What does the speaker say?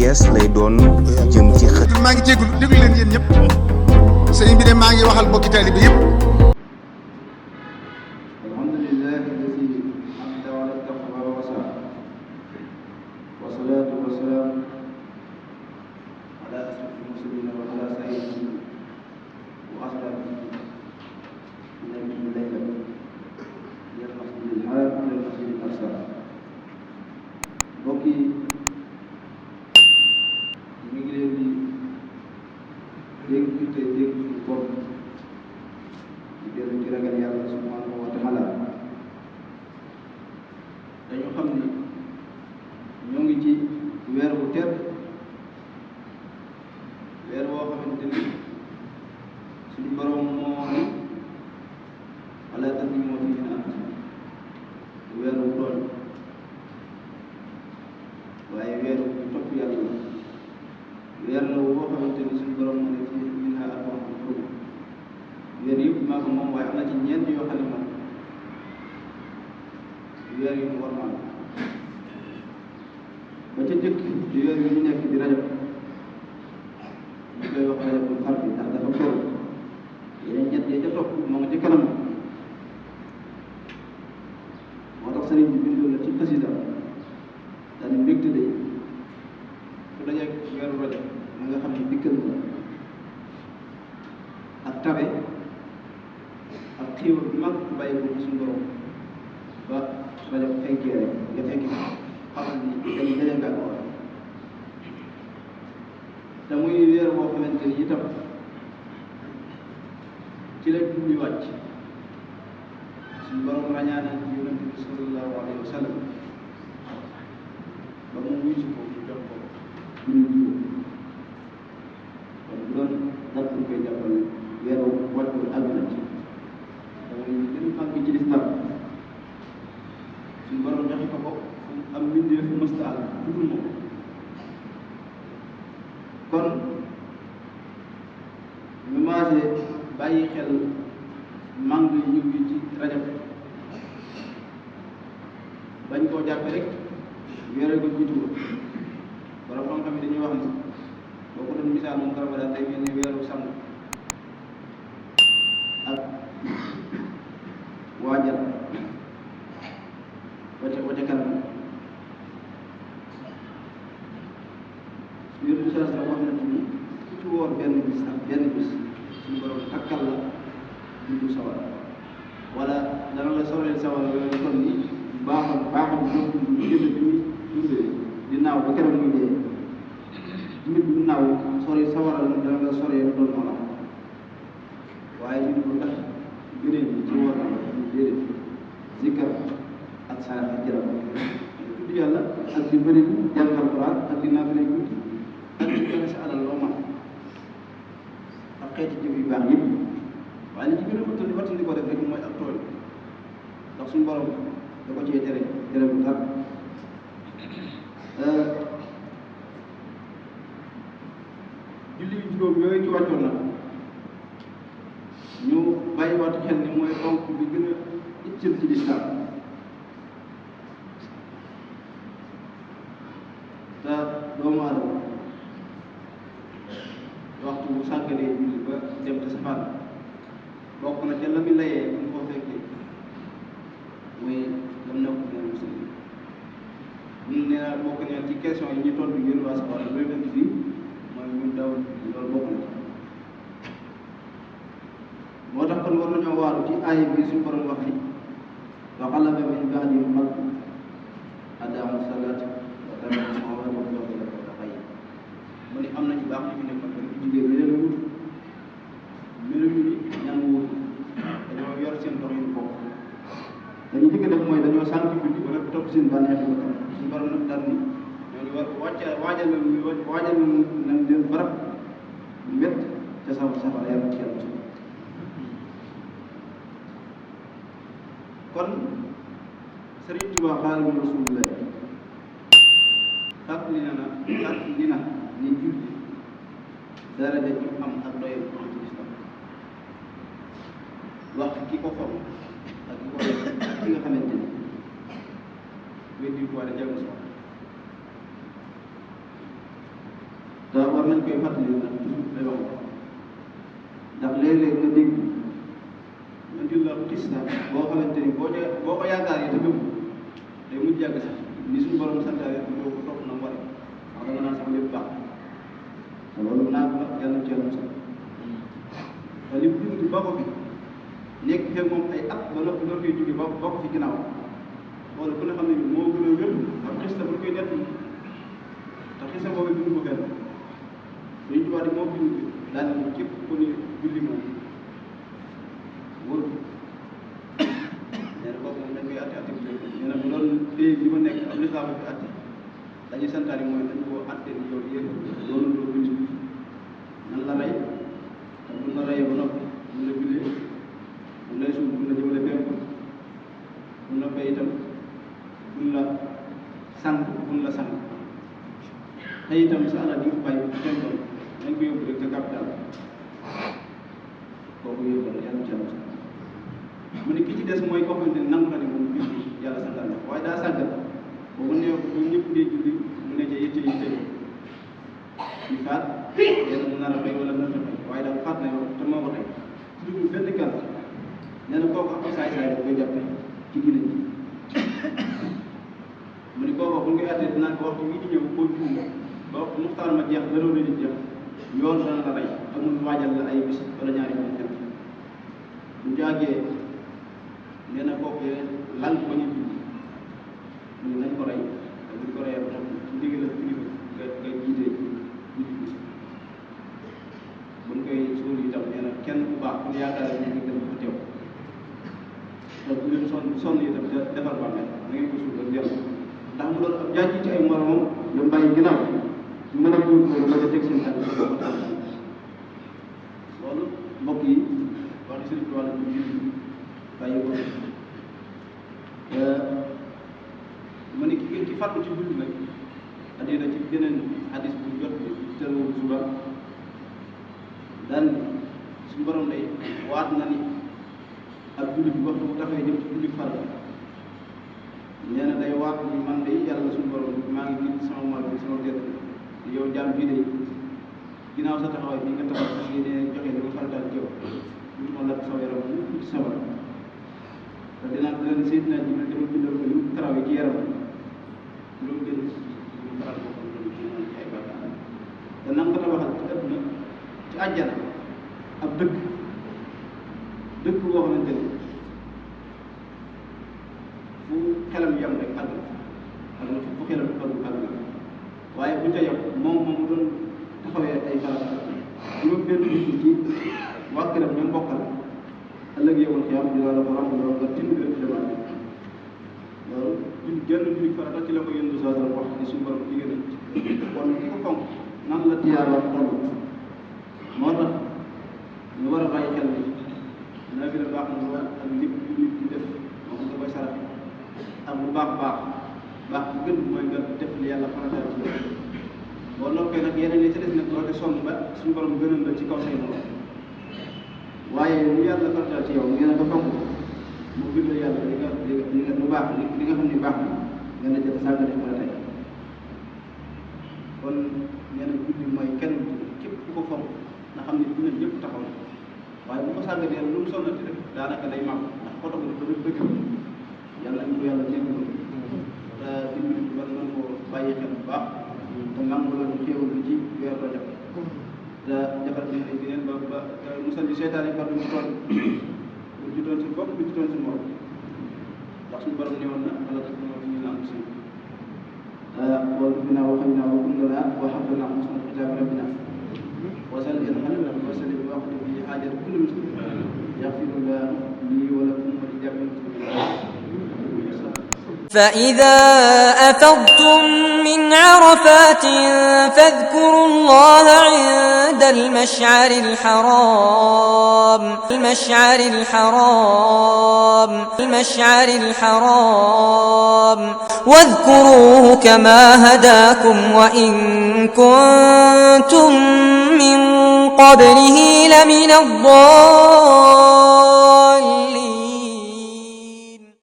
yees lay doon jëm ci xët. maa ngi jégalu déglu leen yéen ñëpp sëriñ bi de maa ngi waxal bokki taalibe yëpp. alhamdulilah alladi hamda ala taqwa wa wasa wa salatu wa salam ala asrafil mursalin wa ala sayyidina wa asrafi nabiyi layla yal masjidil haram ila masjidil aqsa. mbokk yi ñu ngi leen di dégg te dégg suñu bopp di dellu ci ragal yàlla subhanahu wa taala. dañu xam ni ñoo ngi ci weer bu tedd, weer woo xamante ni suñu borom moo ni wala tazlimu fiihinna anfusakum, weer wu tooñ waaye weer wu topp yàlla la. weer la woo xamante ni suñu borom moo ne fii minhaa arba'atun hurum. weer yëpp maa ko moom, waaye am na ci ñeent yoo xam ne moom weer yu mu war maa ba ca jëkk di weer yu ñu nekk di rajab, ñu koy wax rajabul fardi ndax dafa toll. yeneen ñett yi ca topp moo nga ci kanam. moo tax sëriñ bi bindu la ci xasida daal mbégte day ku dajeeg weeru rajab na nga xam ne dikkal la ak tabe ak xiiwal bu mag bàyyi ko ci suñu borom ba rajab fenkee rek nga fekki xamal ni dañuy daje nga ak war. te muy weer boo xamante ni itam ci la julli wàcc. suñu borom rañaane yonent bi sallallahu alayhi wa sallam ba mu wuy si ko mu jox ko julli juróom. kon bu doon dara ñu koy jàppal weeru wàccul àgg na ci damay gën a màgg ci lislam. suñu borom joxe ko am mbindee fu mësta àgg tudul moom. kon ñu maase bàyyi xel màng yi ñu ci rajab, bañ koo jàppe rek weere ko jiitu borom xam-xam yi dañuy wax ni boo ko doon misaal moom Ramadan day mel ni weeru sangu ak waajal waca kanam. yéen bi saa wax na ni ku ci woor benn bis sax benn bis suñu borom takkal la dundu sawar, wala dana la soreel sawar yooyu kon ni baaxal jënd bi muy dundee di naaw ba keroog muy dee. nit bu naaw sori sawara la dana la soree lu doon noonu. waaye ñu ko tax gënee bi ci woor na déedéet zikkar ak saa ak jaram tudd yàlla ak di bëri jàng alquran ak di naafile guddi ak di joxe sa alal loo man ak xeeti jëf yu baax yëpp. waaye li ci gën a wattandi ko def rek mooy ak tooñ, ndax suñu borom da ko cee tere bu tar. julli juróom yooyu ci wàccoon na ñu bàyyi waatu xel ni mooy ponk bi gën a itteel ci lislaam. te doomu aadama waxtu bu sàgganee julli ba dem te safaan bokk na ca la muy layee bu ñu ko fekkee mooy lam nekk moom muslim. ñun nee naa bokk na ci question yi ñu tontu yéen waa safara loolu leen fii mooy ñun daw loolu bokk na ci. moo tax kon war nañoo waaru ci aaya bi suñu borom wax ni wa xalafa min ba'dihim xalfun adaa'u salaata wa tabaa'u shahawaati wa sawfa yalqawna ghayya. mu ne am na ci baax ñu fi nekkoon rek jigéen ñi leen a wut meluñu ni ñam wut dañoo yor seen dox yu bopp. dañu jëkk def mooy dañoo sànq guddi wala topp seen bànneex ba kanam. suñu borom nag daal ni ñooñu war waajal nañ leen barab mbett ca safara yàlla ci yàlla. kon Sëriñ Tuubaa Xaadimu Rasuulillaahi fàttali na ni julli daraja ji am ak doyam am ci lislaam. wax ki ko fonk ak ki ko def ak ki nga xamante ni weddi ko wala jàng so nañ koy fàttali nag toujours day wax ndax léeg-léeg nga dégg nga jël la tis na boo xamante ni boo ko yaakaar yi te gëm day mujj yàgg sax ni suñu borom santaane doo ko topp na mu waree wax nga naan sax lépp baax te loolu naa ko yàlla ci yàlla sax te li mu dund ba ko fi nekk fekk moom ay at ba noppi door koy jóge ba ko fi ginnaaw loolu ku ne xam ne moo gën a wér ak xista bu ñu koy nett te xista boobu dund ko fenn dañu tubaab di moo bind daal ni képp ku ne julli moom wóor nee na kooku moom dañ koy atte atte bi nee na bu doon pays bi ma nekk am lislaam bi atte dañuy santaane mooy dañ koo atte ni yow yéen loolu doo bind nan la rey te buñ la reyee ba noppi buñ la jullee buñ lay suul buñ la jëmale penku buñ la fay itam buñ la sang buñ la sang te itam sa alal di nga bàyyi tentoon dañ ko yóbbu rek ca capital kooku yóbbu la yàlla ci yàlla mu ne ki ci des mooy koo xamante ne nangu na ne moom bis bi yàlla santal na waaye daa sàggal boobu nee bu ñëpp dee julli mu ne ca yitte ñu faat yéen mu nar a fay wala nar a fay waaye daal faat na yow te moo ko tey ci dugg benn gàll nee na kooku ak saay-saay da koy jàppe ci gine ji mu ne kooku bu ñu koy attee dinaan ko waxtu bii di ñëw boo juum ba muxtaar ma jeex daroo la nit jeex yoon dana la rey amul waajal la ay bis wala ñaari bis dem bu jaagee nee na kooku lan ko ñu julli mu ne nañ ko rey te buñ ko reyee ba tam ci ndigalal kilifa nga jiitee buñ koy suul itam nee na kenn bu baax ku yaakaar ne ñu dem ko teew te bu leen sonn itam defar bàmmeel na ngeen ko suul ak dellu ndax mu doon ab jaaj ci ay moromam ñu bàyyi ginnaaw ñu mën a jóg loolu ba teg seen tànk loolu mbokk yi wax di sëriñ bi wàlla ñu bàyyi ko ma ne ki fàttu ci julli nag andi na ci beneen hadis bu jot bi tërëwul suba daan suñu borom day waat na ni ak julli bi waxtu bu taxee jëm ci julli farata nee na day waat ni man de yàlla suñu borom maa ngi gis sama mal bi sama gerte yow jaam bii de ginnaaw sa taxawaay bi nga taxaw sax yi ne joxe ni ko farataal ci yow ñu ma lakk sama yaram ñu ci sabar te dinaa leen seet naa ji dama bindal ko ñu tarawee ci yaram loolu gën ñu faral ko xam loolu ci ay bàkkaar te nan ko tabaxal ci àdduna ci àjjana ab dëkk boo xamante ni fu xelam yem rek àgg ak fu xelam àgg waaye bu ca yem moom mu doon taxawee ay farata juróom benn nit ci waa këram ñoom bokkal ëllëg yowal xiyam dina la ko romb loolu nga tind leen ci demaat loolu jul genn julli farata ci la ko yëndu saa dara wax ni suñu borom jigéen kon ki ko fonk nan la tiyaaba toll moo tax ñu war a bàyyi xel ni naa gën a baax na lool ak lépp lu nit di def moom nga koy sarax ak bu baax bu gën mooy nga def li yàlla farataal ci yow boo noppee nag yeneen yi ci des nag doo sonn ba suñu borom gënal la ci kaw say morom waaye lu yàlla farataal ci yow ngeen a ko fonk mu gën la yàlla li nga lu baax li nga xam ni baax na nga ne jot sàgg def faratay kon nee na julli mooy kenn képp ku ko fonk nga xam ne dina ñëpp taxaw na waaye bu ko sàggatee lu mu sonnati rek daanaka day màgg ndax poto bi dafa dëgg yàlla nañ ko yàlla jéggal te dimbali bi war nañ ko bàyyi xel bu baax te nangu la ñu xéewal bi ci weer Rajab te defal ñu ay yeneen ba musal ñu seetaane ba duñu toll bu ñu doon suñu bopp bu ñu doon suñu morom ndax suñu borom ne woon na ala tak moo ñu naan suñu وَرَبِّنَا وَخَيْنَا وَكُلَّنَا وَحَفْظْنَا حُسْنَ كتاب ربنا وسل الحمد وسلم وقت في حاجة كل مسلم يغفر الله لي ولكم ولجميع المسلمين. فإذا أفضتم من عرفات فاذكروا الله عند المشعر الحرام واذكروه كما هداكم وإن كنتم من قبله لمن الضالين